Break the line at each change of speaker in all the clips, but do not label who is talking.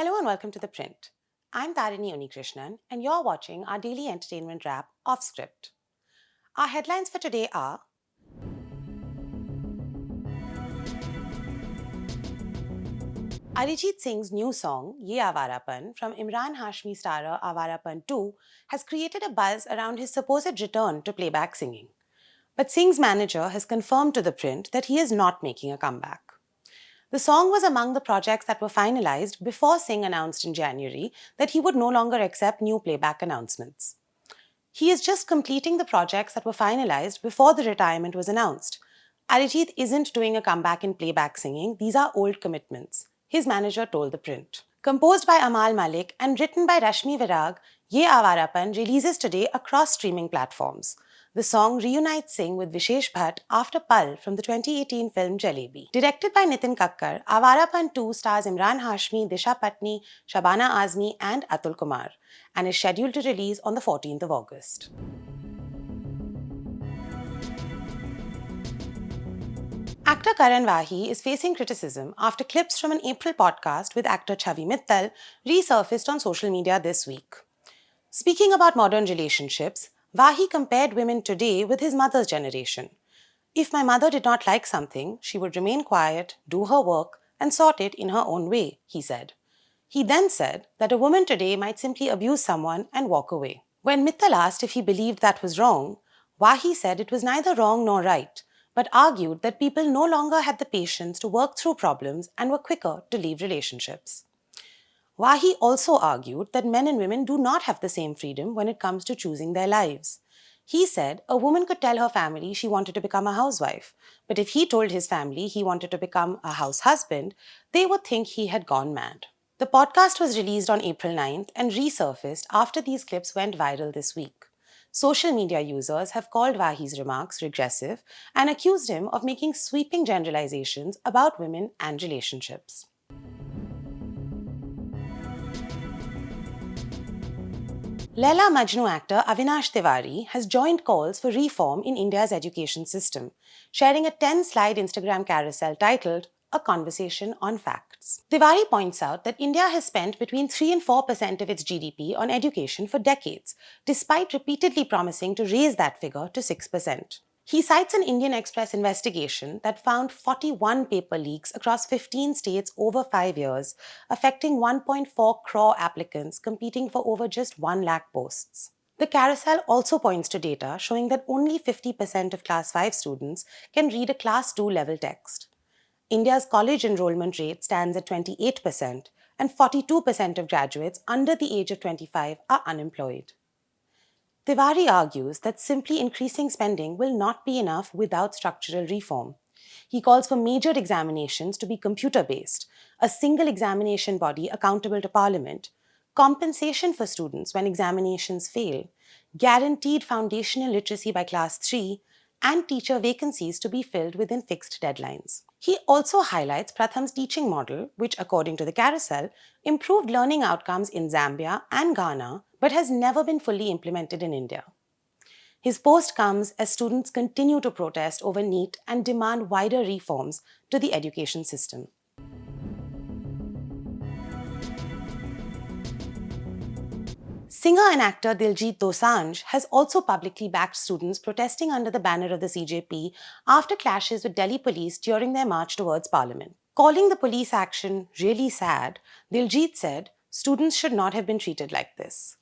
Hello and welcome to The Print. I'm Tarini Unikrishnan and you're watching our daily entertainment wrap Off Script. Our headlines for today are Arijit Singh's new song, Ye Avarapan, from Imran Hashmi starrer Avarapan 2, has created a buzz around his supposed return to playback singing. But Singh's manager has confirmed to The Print that he is not making a comeback. The song was among the projects that were finalized before Singh announced in January that he would no longer accept new playback announcements. He is just completing the projects that were finalized before the retirement was announced. Arijit isn't doing a comeback in playback singing, these are old commitments, his manager told The Print. Composed by Amal Malik and written by Rashmi Virag, Ye Avarapan releases today across streaming platforms. The song reunites Singh with Vishesh Bhatt after Pal from the 2018 film Jalebi. Directed by Nitin Kakkar, Avarapan 2 stars Imran Hashmi, Disha Patni, Shabana Azmi and Atul Kumar and is scheduled to release on the 14th of August. Actor Karan Wahi is facing criticism after clips from an April podcast with actor Chavi Mittal resurfaced on social media this week. Speaking about modern relationships, Wahi compared women today with his mother's generation. If my mother did not like something, she would remain quiet, do her work, and sort it in her own way, he said. He then said that a woman today might simply abuse someone and walk away. When Mittal asked if he believed that was wrong, Wahi said it was neither wrong nor right, but argued that people no longer had the patience to work through problems and were quicker to leave relationships. Wahi also argued that men and women do not have the same freedom when it comes to choosing their lives. He said a woman could tell her family she wanted to become a housewife, but if he told his family he wanted to become a house husband, they would think he had gone mad. The podcast was released on April 9th and resurfaced after these clips went viral this week. Social media users have called Wahi's remarks regressive and accused him of making sweeping generalizations about women and relationships. Laila Majnu actor Avinash Tiwari has joined calls for reform in India's education system, sharing a 10-slide Instagram carousel titled A Conversation on Facts. Tiwari points out that India has spent between 3 and 4% of its GDP on education for decades, despite repeatedly promising to raise that figure to 6%. He cites an Indian Express investigation that found 41 paper leaks across 15 states over 5 years, affecting 1.4 crore applicants competing for over just 1 lakh posts. The carousel also points to data showing that only 50% of Class 5 students can read a Class 2 level text. India's college enrollment rate stands at 28%, and 42% of graduates under the age of 25 are unemployed. Tiwari argues that simply increasing spending will not be enough without structural reform. He calls for major examinations to be computer-based, a single examination body accountable to Parliament, compensation for students when examinations fail, guaranteed foundational literacy by Class 3, and teacher vacancies to be filled within fixed deadlines. He also highlights Pratham's teaching model, which, according to the carousel, improved learning outcomes in Zambia and Ghana, but has never been fully implemented in India. His post comes as students continue to protest over NEET and demand wider reforms to the education system. Singer and actor Diljit Dosanjh has also publicly backed students protesting under the banner of the CJP after clashes with Delhi police during their march towards Parliament. Calling the police action really sad, Diljit said students should not have been treated like this.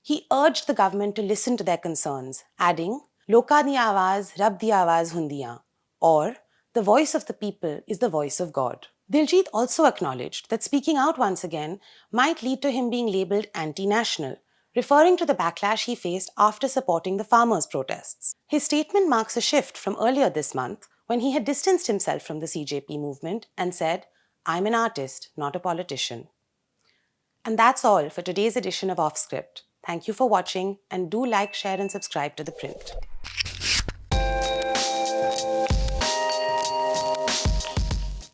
He urged the government to listen to their concerns, adding, "Loka di awaaz, Rab di awaaz hundiyan," or "The voice of the people is the voice of God." Diljit also acknowledged that speaking out once again might lead to him being labelled anti-national, referring to the backlash he faced after supporting the farmers' protests. His statement marks a shift from earlier this month when he had distanced himself from the CJP movement and said, "I'm an artist, not a politician." And that's all for today's edition of Off Script. Thank you for watching and do like, share and subscribe to The Print.